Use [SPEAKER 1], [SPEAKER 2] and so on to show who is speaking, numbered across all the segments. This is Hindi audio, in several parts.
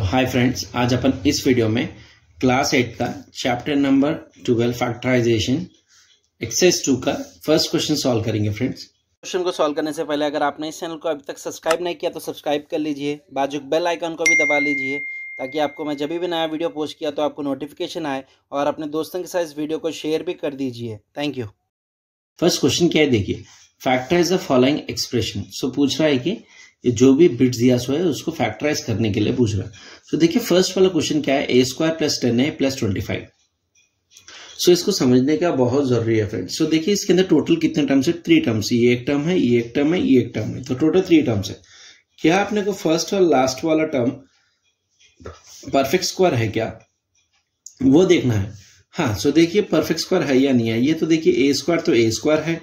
[SPEAKER 1] हाय फ्रेंड्स, आज अपन इस वीडियो में क्लास 8 का चैप्टर नंबर 12 फैक्टराइजेशन एक्सरसाइज 2 का फर्स्ट क्वेश्चन सॉल्व करेंगे। फ्रेंड्स, क्वेश्चन को सॉल्व करने से पहले अगर आपने इस चैनल को अभी तक सब्सक्राइब नहीं किया तो सब्सक्राइब कर लीजिए, बाजू बेल आइकन को भी दबा लीजिए ताकि आपको मैं जब भी नया वीडियो पोस्ट किया तो आपको नोटिफिकेशन आए, और अपने दोस्तों के साथ इस वीडियो को शेयर भी कर दीजिए। Thank you. फर्स्ट क्वेश्चन क्या है, देखिए, फैक्टराइज द फॉलोइंग एक्सप्रेशन। सो पूछ रहा है कि जो भी बिट्स दिया सो है उसको फैक्टराइज करने के लिए पूछ रहा है। तो देखिए फर्स्ट वाला क्वेश्चन क्या है, ए स्क्वायर प्लस 10a प्लस 25। सो इसको समझने का बहुत जरूरी है फ्रेंड्स। सो देखिए इसके अंदर टोटल कितने टर्म्स है, 3 टर्म्स। ये एक टर्म है, ये एक टर्म है, ये एक टर्म है, तो टोटल 3 टर्म्स है। क्या आपने को फर्स्ट और लास्ट वाला टर्म परफेक्ट स्क्वायर है क्या, वो देखना है। हाँ, सो देखिए परफेक्ट स्क्वायर है या नहीं है। ये तो देखिए ए स्क्वायर तो ए स्क्वायर है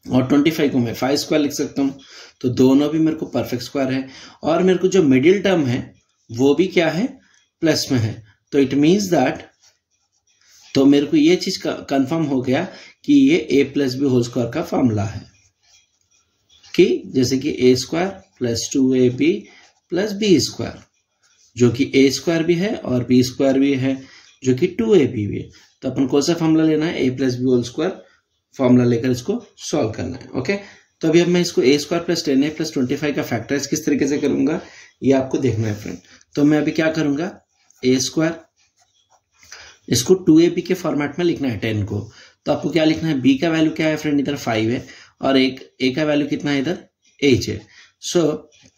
[SPEAKER 1] और 25 को मैं 5 स्क्वायर लिख सकता हूँ, तो दोनों भी मेरे को परफेक्ट स्क्वायर है। और मेरे को जो मिडिल टर्म है वो भी क्या है, प्लस में है। तो इट मीन्स दैट, तो मेरे को ये चीज कंफर्म हो गया कि ये a plus B whole square का फॉर्मूला है, कि जैसे कि a square plus 2ab plus B square, जो कि a स्क्वायर भी है और b स्क्वायर भी है, जो कि 2ab भी है। तो अपन कौन सा फॉर्मूला लेना है, a plus B whole square formula लेकर इसको सॉल्व करना है। ओके, तो अभी अब मैं इसको a square plus 10a plus 25 का फैक्टराइज किस तरीके से करूंगा ये आपको देखना है फ्रेंड। तो मैं अभी क्या करूंगा, a स्क्वायर, इसको 2ab के फॉर्मेट में लिखना है 10 को। तो आपको क्या लिखना है, b का वैल्यू क्या है फ्रेंड, इधर 5 है, और a का वैल्यू कितना है, इधर 8 है। सो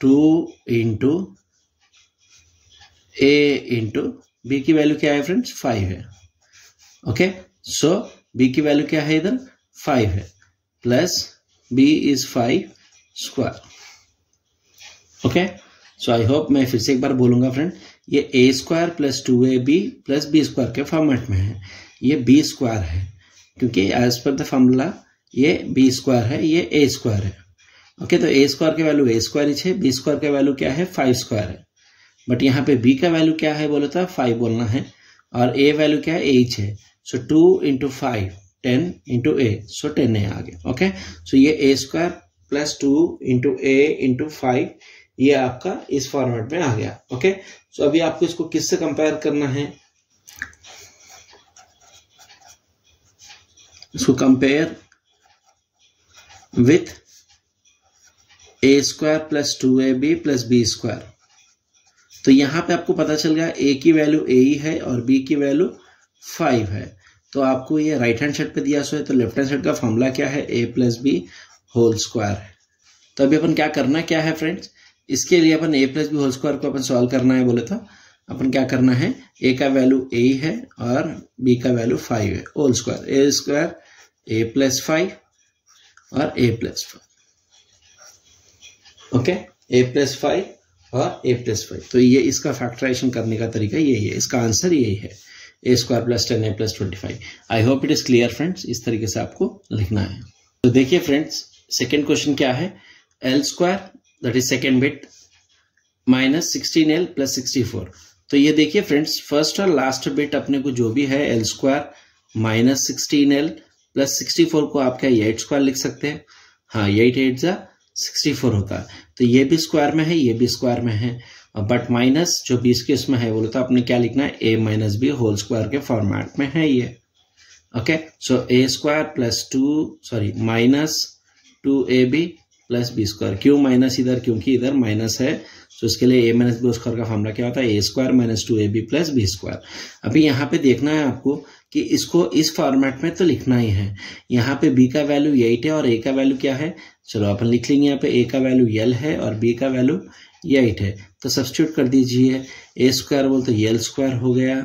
[SPEAKER 1] 2 इंटू a इंटू b की वैल्यू क्या है फ्रेंड्स, 5 है। ओके, सो b की वैल्यू क्या है, इधर 5 है, plus b is 5 square. Okay, so I hope, मैं फिर से एक बार बोलूंगा फ्रेंड, ये a square plus 2ab plus b square के फॉर्मेट में है। ये b स्क्वायर है क्योंकि एज पर द फॉर्मूला ये b स्क्वायर है, ये a स्क्वायर है। ओके, तो a स्क्वायर के वैल्यू a स्क्वायर ही है, b स्क्वायर का वैल्यू क्या है, 5 स्क्वायर है। बट यहाँ पे b का वैल्यू क्या है बोला था, 5 बोलना है, और a वैल्यू क्या है, 8 है। सो 2 into 5 10 into a, so 10a आ गया। ओके, सो ये a square plus 2 into a into 5 ये आपका इस फॉर्मेट में आ गया। ओके, सो अभी आपको इसको किससे कंपेयर करना है, इसको compare with a square plus 2ab plus b square. तो यहां पे आपको पता चल गया a की वैल्यू a ही है और b की वैल्यू 5 है। तो आपको ये राइट हैंड साइड पे दिया सो है, तो लेफ्ट हैंड साइड का फॉर्मूला क्या है, a plus B whole square है। तो अभी अपन क्या करना क्या है फ्रेंड्स, इसके लिए अपन a plus B whole square को अपन सॉल्व करना है बोले तो अपन क्या करना है, a का वैल्यू a है और b का वैल्यू 5 है, whole square, a square a plus 5 और a plus 5। Okay, a plus 5 और a प्लस 5। तो ये इसका फैक्टराइजेशन करने का तरीका यही है, इसका आंसर यही है, a square plus 10a plus 25। I hope it is clear friends, इस तरीके से आपको लिखना है। तो देखिए फ्रेंड्स, सेकेंड क्वेश्चन क्या है, l square that is second bit minus 16l plus 64। तो ये देखिए फ्रेंड्स, फर्स्ट और लास्ट बिट अपने को जो भी है l square minus 16l plus 64 को आप क्या 8 स्क्वायर लिख सकते हैं। हाँ, 8 8 जा 64 होता है। तो ये भी स्क्वायर में है, ये भी स्क्वायर में है, बट माइनस जो 20 के उसमें है बोले तो आपने क्या लिखना है, a minus B whole square के फॉर्मेट में है ये। Okay, so a square plus minus 2ab plus B square. क्यों माइनस इधर, क्योंकि इधर माइनस है, तो इसके लिए a माइनस बी स्क्वायर का फॉर्मूला क्या होता है, a square minus 2ab plus B square. अभी यहाँ पे देखना है आपको कि इसको इस फॉर्मेट में तो लिखना ही है। यहाँ पे b का वैल्यू 8 है और a का वैल्यू क्या है, चलो अपन लिख लेंगे। यहाँ पे a का वैल्यू l है और b का वैल्यू 8 है, तो सब्स्टिट्यूट कर दीजिए। a स्क्वायर बोल तो l स्क्वायर हो गया,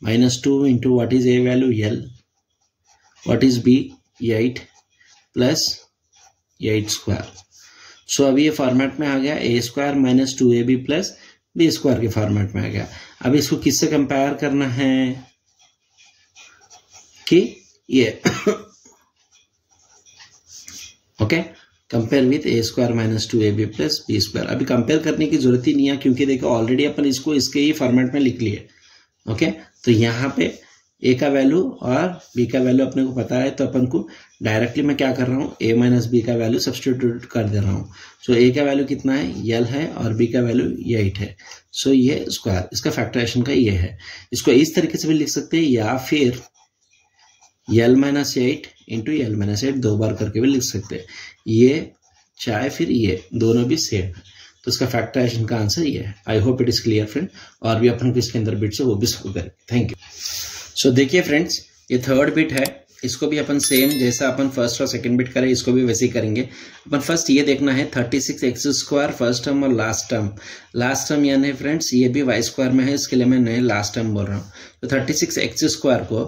[SPEAKER 1] minus 2 into what is a value l, what is b 8 plus 8 square. So अभी ये फॉर्मेट में आ गया, a square minus 2ab plus B square के फॉर्मेट में आ गया। अब इसको किससे कंपेयर करना है कि ये okay, compare with a square minus 2ab plus B square. अभी कंपेयर करने की जरूरत ही नहीं है क्योंकि देखो ऑलरेडी अपन इसको इसके ही फॉर्मेट में लिख लिए। ओके, तो यहाँ पे ए का वैल्यू और बी का वैल्यू अपने को पता है, तो अपन को डायरेक्टली मैं क्या कर रहा हूँ, ए माइनस बी का वैल्यू सब्स्टिट्यूट कर दे रहा हूँ। सो ए का वैल्यू कितना है, यल है, और बी का वैल्यू 8 है। सो ये स्क्वायर, इसका फैक्टराइजेशन का ये है। इसको इस तरीके से भी लिख सकते हैं, या फिर यल माइनस 8 इंटू यल माइनस 8 दो बार करके भी लिख सकते हैं। ये चाहे फिर ये दोनों भी सेम है, तो इसका फैक्टराइजेशन का आंसर ये है। I hope it is clear friend. और भी अपन को इसके अंदर बिट्स है वो भी सॉल्व करेंगे। Thank you. सो देखिए फ्रेंड्स, ये थर्ड बिट है, इसको भी अपन सेम जैसा अपन फर्स्ट और सेकंड बिट करें, इसको भी वैसे ही करेंगे। अपन फर्स्ट ये देखना है 36x² फर्स्ट टर्म और लास्ट टर्म। लास्ट टर्म यानी फ्रेंड्स ये भी y² में है, इसके लिए मैं लास्ट टर्म बोल रहा हूँ। तो 36x² को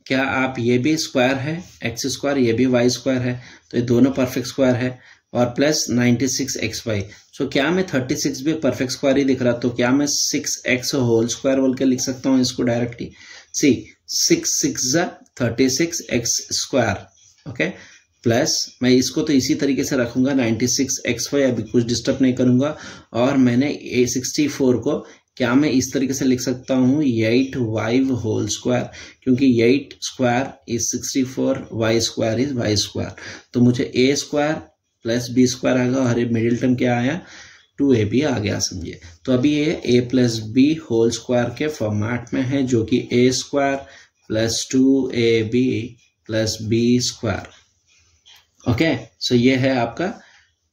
[SPEAKER 1] क्या आप, ये भी स्क्वायर है x², ये भी y² है, तो ये दोनों परफेक्ट स्क्वायर है, और प्लस 96xy। सो क्या मैं 36 भी परफेक्ट स्क्वायर ही दिख रहा, तो क्या मैं 6x होल स्क्वायर बोल के लिख सकता हूँ इसको डायरेक्टली। सी 6 6 36x², ओके, प्लस मैं इसको तो इसी तरीके से रखूंगा 96xy, अभी कुछ डिस्टर्ब नहीं करूंगा। और मैंने 64 को क्या मैं इस तरीके से लिख सकता हूँ 8y होल स्क्वायर, क्योंकि 8² इज 64, y² इज y²। तो मुझे a² प्लस b² आएगा, और ये मिडिल टर्म क्या आया, 2ab आ गया, समझिए। तो अभी ये a plus b whole square के फॉर्मेट में है, जो कि a² plus 2ab plus b²। Okay, सो ये है आपका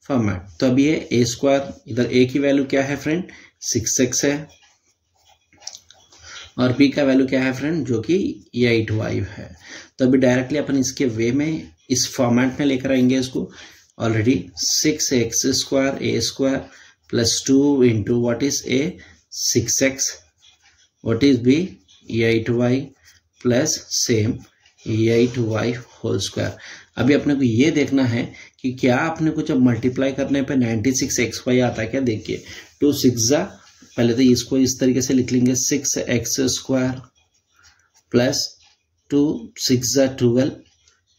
[SPEAKER 1] फॉर्मेट। तो अभी ये a², इधर a की वैल्यू क्या है फ्रेंड, 6x है, और b का वैल्यू क्या है फ्रेंड, जो कि 8y है। तो अभी डायरेक्टली अपन इसके वे में इस फॉर्मेट में लेकर आएंगे इसको। Already 6x² a² plus 2 into what is a, 6x, what is b, 8y plus same 8y whole square. अभी अपने को ये देखना है कि क्या अपने को जब मल्टीप्लाई करने पे 96xy आता है क्या। देखिए 2 6 पहले तो इसको इस तरीके से लिख लेंगे, 6x² प्लस 2 6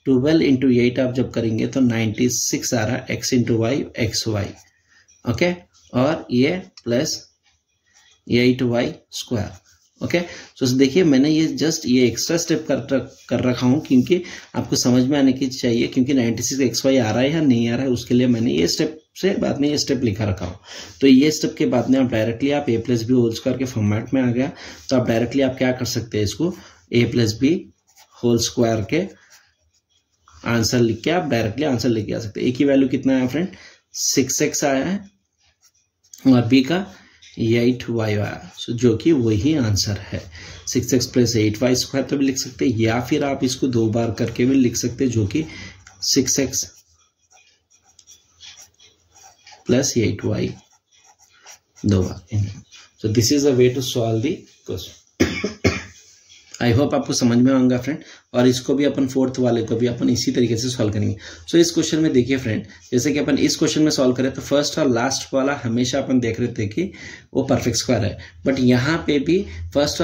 [SPEAKER 1] 12 इंटू 8 आप जब करेंगे तो 96 आ रहा है, x into y xy, okay, और ये प्लस 8y², ओके। सो देखिए मैंने ये जस्ट ये एक्स्ट्रा स्टेप कर रखा हूँ, क्योंकि आपको समझ में आने की चाहिए, क्योंकि 96xy आ रहा है या नहीं आ रहा है, उसके लिए मैंने ये स्टेप से बाद में ये स्टेप लिखा रखा हूँ। तो ये स्टेप के बाद में आप डायरेक्टली आप a plus B whole square के फॉर्मेट में आ गया, तो आप डायरेक्टली आप क्या कर सकते हैं, इसको a plus B whole square के आंसर लिख के आप डायरेक्टली आंसर लेके आ सकते हैं। ए की वैल्यू कितना है फ्रेंड, 6x आया है, और बी का 8y आया, सो जो कि वही आंसर है। 6x प्लस 8y² तो भी लिख सकते हैं, या फिर आप इसको दो बार करके भी लिख सकते हैं, जो कि 6x प्लस 8y दो बार। So this is the way to solve the question. I hope आपको समझ में आएगा फ्रेंड। और इसको भी अपन फोर्थ वाले को भी अपन इसी तरीके से सॉल्व करेंगे। सो इस क्वेश्चन में देखिए फ्रेंड, जैसे कि अपन इस क्वेश्चन में सॉल्व करें तो फर्स्ट और लास्ट वाला हमेशा अपन देख रहे थे कि वो परफेक्ट स्क्वायर है, बट यहाँ पे भी फर्स्ट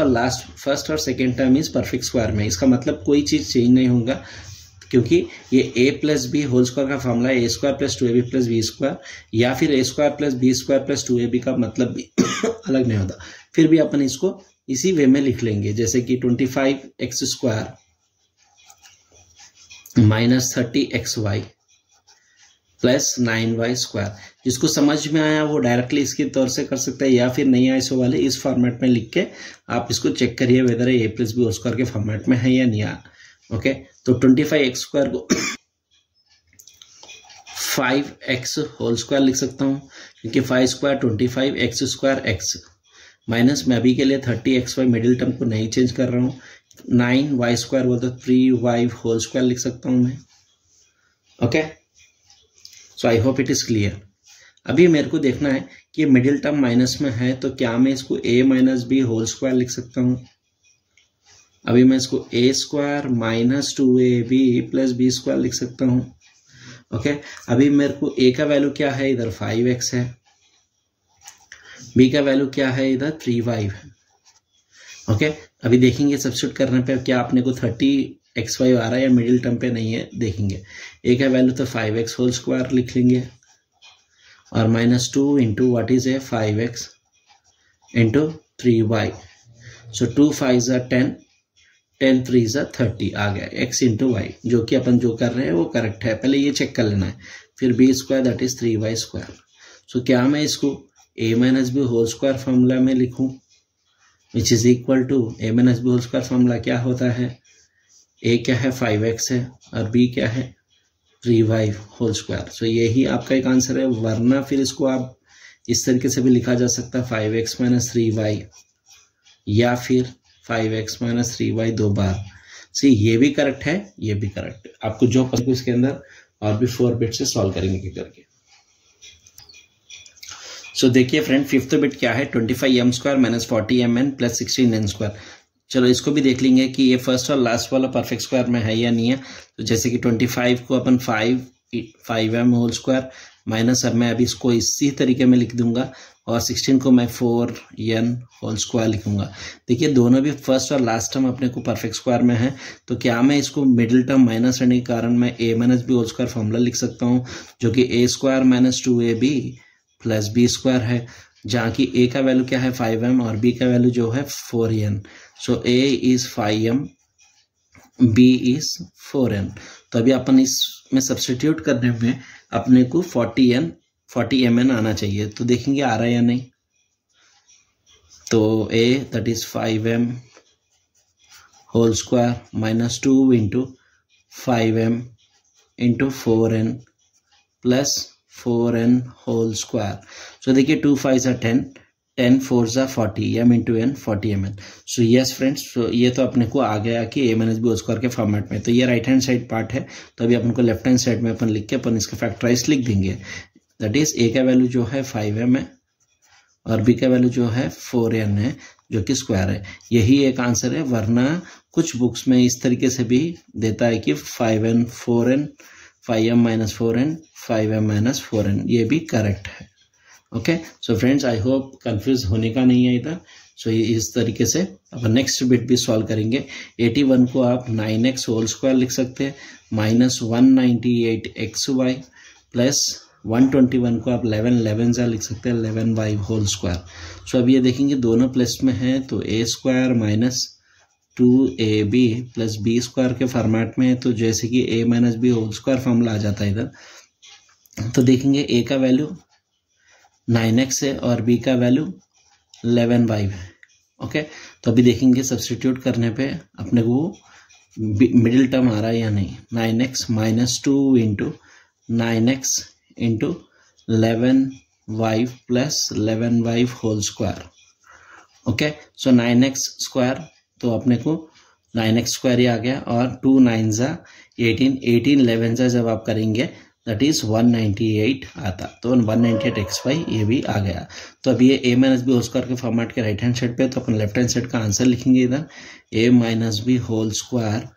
[SPEAKER 1] और second term is perfect square में। इसका मतलब कोई चीज चेंज नहीं होगा, क्योंकि ये a plus B whole square का फॉर्मूला है a² plus 2ab plus b², या फिर a² plus b² plus 2ab का मतलब भी अलग नहीं होता। फिर भी अपन इसको इसी वे में लिख लेंगे, जैसे कि 25x² minus 30xy plus 9y²। जिसको समझ में आया वो डायरेक्टली इसके तौर से कर सकता है, या फिर नहीं आए सो वाले इस फॉर्मेट में लिख के आप इसको चेक करिए whether a plus B whole square के फॉर्मेट में है या नहीं आया। ओके, तो 25x² को 5x होल स्क्वायर लिख सकता हूँ, क्योंकि 5² 25x² x माइनस में अभी के लिए 30xy मिडिल टर्म को नहीं चेंज कर रहा हूँ, 9y² वो तो 3y होल स्क्वायर लिख सकता हूँ मैं। Okay, so I hope it is clear. अभी मेरे को देखना है कि मिडिल टर्म माइनस में है, तो क्या मैं इसको a minus B whole square लिख सकता हूँ। अभी मैं इसको a² minus 2ab plus b² लिख सकता हूँ। ओके, अभी मेरे को a का वैल्यू क्या है, इधर 5x है, b का वैल्यू क्या है, इधर 3y है। ओके, अभी देखेंगे सब्स्टिट्यूट करने पे क्या अपने को 30xy आ रहा है या मिडिल टर्म पे नहीं है, देखेंगे। a का वैल्यू तो 5x होल स्क्वायर लिख लेंगे, और minus 2 into what is a 5x into 3y। सो 2 5 10, 10 3 30 आ गया x इंटू वाई, जो कि अपन जो कर रहे हैं वो करेक्ट है। पहले ये चेक कर लेना है। फिर B square that is 3y square. So क्या मैं इसको a minus B whole square formula में लिखूं, which is equal to a minus B whole square formula क्या होता है, a क्या है 5x है और b क्या है 3y होल स्क्वायर। सो यही आपका एक आंसर है, वरना फिर इसको आप इस तरीके से भी लिखा जा सकता है 5x माइनस 3y या फिर 5x माइनस 3y 2 बार। सी ये भी करेक्ट है, ये भी करेक्ट है। आपको जो पसंद इसके अंदर और भी 4 बिट से सॉल्व करेंगे करके। सो देखिए फ्रेंड, फिफ्थ बिट क्या है, 25m square minus 40mn plus 16n square. चलो इसको भी देख लेंगे कि ये फर्स्ट और लास्ट वाला परफेक्ट स्क्वायर में है या नहीं है। तो जैसे कि 25 को अपन 5m होल स्क्वायर माइनस, अब मैं अभी इसको इसी तरीके में लिख दूंगा और 16 को मैं 4n होल स्क्वायर लिखूंगा। देखिए दोनों भी फर्स्ट और लास्ट टर्म अपने को परफेक्ट स्क्वायर में है, तो क्या मैं इसको मिडिल टर्म माइनस रहने के कारण मैं a minus B whole square formula लिख सकता हूँ, जो कि a square minus 2ab plus B square है, जहाँ की a का वैल्यू क्या है 5m और b का वैल्यू जो है 4n। So a is 5m, b is 4n। तो अभी अपन इसमें सब्स्टिट्यूट करने में अपने को 40mn आना चाहिए। तो देखेंगे आ रहा है या नहीं। तो a that is 5m whole square minus 2 into 5m into 4n plus 4n whole square. So देखिए 2 5 10, 10 4 40, m into n 40mn। So yes friends, so ये तो अपने को आ गया कि a minus B whole square के फॉर्मेट में। तो ये राइट हैंड साइड पार्ट है, तो अभी अपन को लेफ्ट हैंड साइड में अपन लिख के अपन इसका फैक्टराइज लिख देंगे। दैट इज a का वैल्यू जो है 5m है और b का वैल्यू जो है 4n है, जो कि स्क्वायर है। यही एक आंसर है, वरना कुछ बुक्स में इस तरीके से भी देता है कि 5n 4n 5m minus 4n 5m minus 4n, ये भी करेक्ट है। Okay so friends, I hope confuse होने का नहीं है इधर। सो ये इस तरीके से अब नेक्स्ट बिट भी सॉल्व करेंगे। 81 को आप 9x होल स्क्वायर लिख सकते हैं माइनस 198xy प्लस 121 को आप 11 लिख सकते हैं 11y होल स्क्वायर। सो अब ये देखेंगे दोनों प्लस में है, तो a square minus 2ab plus b square के फॉर्मेट में है, तो जैसे कि a minus B whole square formula आ जाता है इधर। तो देखेंगे a का वैल्यू 9x है और b का वैल्यू 11y है। ओके, तो अभी देखेंगे सब्स्टिट्यूट करने पे अपने को मिडिल टर्म आ रहा है या नहीं। 9x minus 2 into 9x into 11y plus 11y whole square. Okay, so 9x square तो अपने को 9x स्क्वायर ही आ गया और 2 9 18, 18 11 जब आप करेंगे दैट इज 198 आता, तो 198xy ये भी आ गया। तो अब ये a minus B whole square के फॉर्मेट के राइट हैंड साइड पे, तो अपन लेफ्ट हैंड साइड का आंसर लिखेंगे इधर a minus B whole square.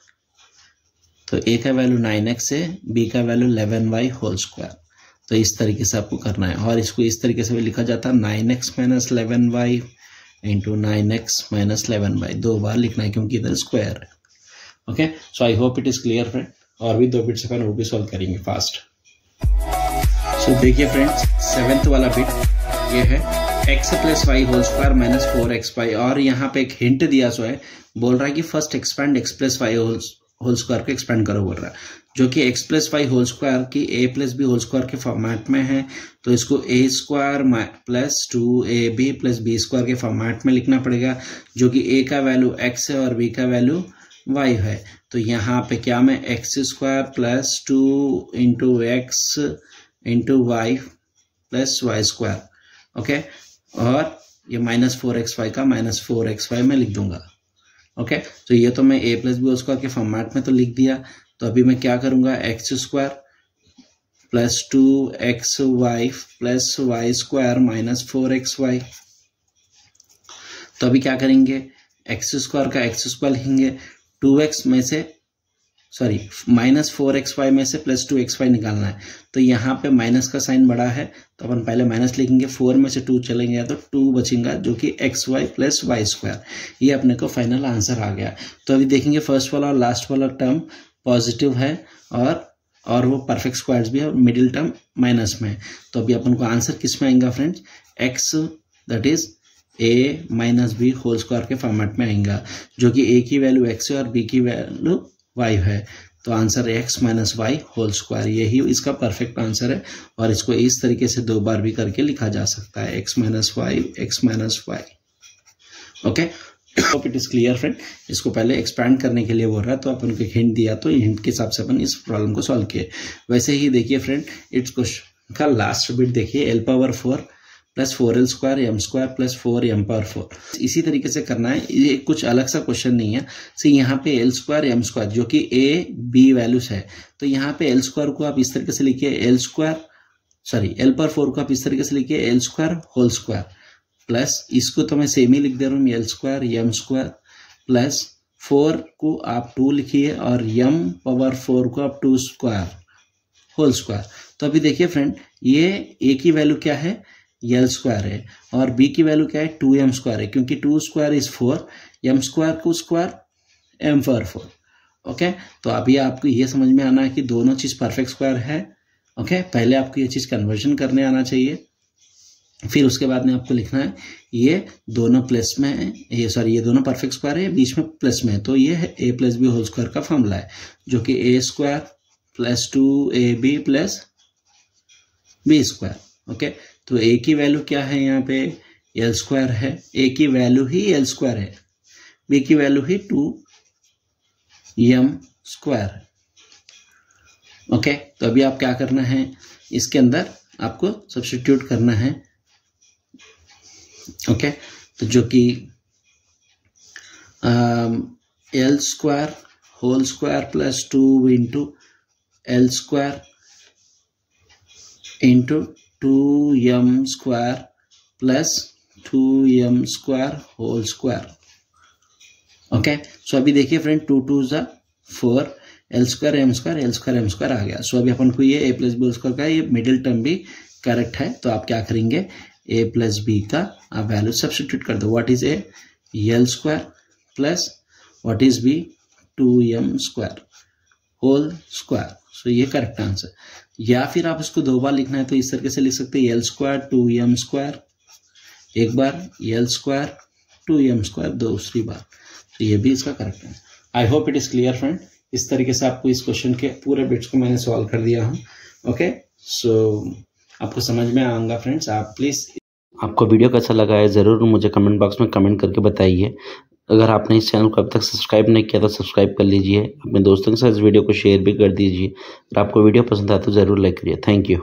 [SPEAKER 1] तो a का वैल्यू 9x है, b का वैल्यू 11y होल स्क्वायर। तो इस तरीके से आपको करना है, और इसको इस तरीके से भी लिखा जाता है 9x minus 11y into 9x minus 11y, 2 बार लिखना है क्योंकि इधर स्क्वायर है। Okay, so I hope it is clear friend. और भी 2 बिट्स अपन वो भी सॉल्व करेंगे फास्ट। सो देखिए फ्रेंड्स, 7th वाला बिट ये है x plus y whole square minus 4xy, और यहाँ पे एक हिंट दिया सो है, बोल रहा है कि first expand x plus y whole square को एक्सपेंड करो बोल रहा है, जो कि x plus y whole square की a plus B whole square के फॉर्मेट में है। तो इसको a square plus 2ab plus B square के फॉर्मेट में लिखना पड़ेगा, जो कि a का वैल्यू x है और b का वैल्यू y है। तो यहाँ पे क्या मैं x square plus 2 into x into y plus y square, okay, और ये माइनस 4xy का माइनस 4xy में लिख दूंगा। ओके, तो ये तो मैं a plus B whole square के फॉर्मेट में तो लिख दिया। तो अभी मैं क्या करूंगा, x square plus 2xy plus y square minus 4xy। तो अभी क्या करेंगे, x स्क्वायर का x स्क्वायर लिखेंगे, 2x में से सॉरी माइनस 4xy में से प्लस 2xy निकालना है। तो यहाँ पे माइनस का साइन बड़ा है, तो अपन पहले माइनस लिखेंगे, 4 में से 2 चलेंगे तो 2 बचेगा, जो कि xy प्लस वाई स्क्वायर। ये अपने को फाइनल आंसर आ गया। तो अभी देखेंगे फर्स्ट वाला और लास्ट वाला टर्म पॉजिटिव है और वो परफेक्ट स्क्वायर्स भी है, और मिडिल टर्म माइनस में है। तो अभी अपन को आंसर किस में आएगा friends, x that is a minus B whole square के फॉर्मेट में आएगा, जो कि ए की वैल्यू एक्स है और बी की वैल्यू वाई है। तो answer x minus y whole square, यही इसका परफेक्ट आंसर है। और इसको इस तरीके से 2 बार भी करके लिखा जा सकता है, x minus y. Okay, hope it is clear friend. इसको पहले एक्सपैंड करने के लिए बोल रहा है, तो अपन को हिंट दिया, तो हिंट के हिसाब से अपन इस प्रॉब्लम को सॉल्व किए। वैसे ही देखिए फ्रेंड, इट्स क्वेश्चन का लास्ट बिट देखिए, l power 4 plus 4l square m square plus 4m power 4। इसी तरीके से करना है, ये कुछ अलग सा क्वेश्चन नहीं है। सो यहाँ पे l स्क्वायर m स्क्वायर जो कि a b वैल्यूज है, तो यहाँ पे l स्क्वायर को आप इस तरीके से लिखिए l पावर 4 को आप इस तरीके से लिखिए l square whole square, plus इसको तो मैं सेम ही लिख दे रहा हूँ l square m square plus 4 को आप 2 लिखिए और m पावर 4 को आप 2 स्क्वायर होल स्क्वायर। तो अभी देखिए फ्रेंड, ये a की वैल्यू क्या है, l स्क्वायर है, और b की वैल्यू क्या है, 2m स्क्वायर है, क्योंकि 2 स्क्वायर इज 4, m स्क्वायर को स्क्वायर m पावर 4। ओके, तो अभी आपको ये समझ में आना है कि दोनों चीज परफेक्ट स्क्वायर है। ओके, पहले आपको ये चीज कन्वर्जन करने आना चाहिए, फिर उसके बाद में आपको लिखना है ये दोनों प्लस में है, ये दोनों परफेक्ट स्क्वायर है, बीच में प्लस में है, तो ये है a plus B whole square का फॉर्मूला है, जो कि a square plus 2ab plus B square. Okay, तो a की वैल्यू क्या है, यहाँ पे l स्क्वायर है, a की वैल्यू ही l स्क्वायर है, b की वैल्यू ही 2m स्क्वायर है। ओके, तो अभी आप क्या करना है, इसके अंदर आपको सब्स्टिट्यूट करना है। ओके, तो जो कि l square whole square plus 2 into l square into 2m square plus 2m square whole square. Okay, so अभी देखिए फ्रेंड, 2 2 जा 4, l स्क्वायर m स्क्वायर आ गया। सो अभी अपन को ये a plus B whole square का ये मिडिल टर्म भी करेक्ट है, तो आप क्या करेंगे, a प्लस बी का आप वैल्यू सब्स्टिट्यूट कर दो। What is a, l square plus what is b, 2m square whole square. So ये करेक्ट आंसर। या फिर आप इसको 2 बार लिखना है, तो इस तरीके से लिख सकते हैं, l स्क्वायर 2m स्क्वायर एक बार, l स्क्वायर 2m स्क्वायर दूसरी बार। तो ये भी इसका करेक्ट है। I hope it is clear friend. इस तरीके से आपको इस क्वेश्चन के पूरे बिट्स को मैंने सॉल्व कर दिया हूँ। ओके, सो आपको समझ में आऊंगा फ्रेंड्स। आप प्लीज, आपको वीडियो कैसा लगा है ज़रूर मुझे कमेंट बॉक्स में कमेंट करके बताइए। अगर आपने इस चैनल को अब तक सब्सक्राइब नहीं किया तो सब्सक्राइब कर लीजिए, अपने दोस्तों के साथ इस वीडियो को शेयर भी कर दीजिए। अगर आपको वीडियो पसंद आए तो ज़रूर लाइक करिए। Thank you.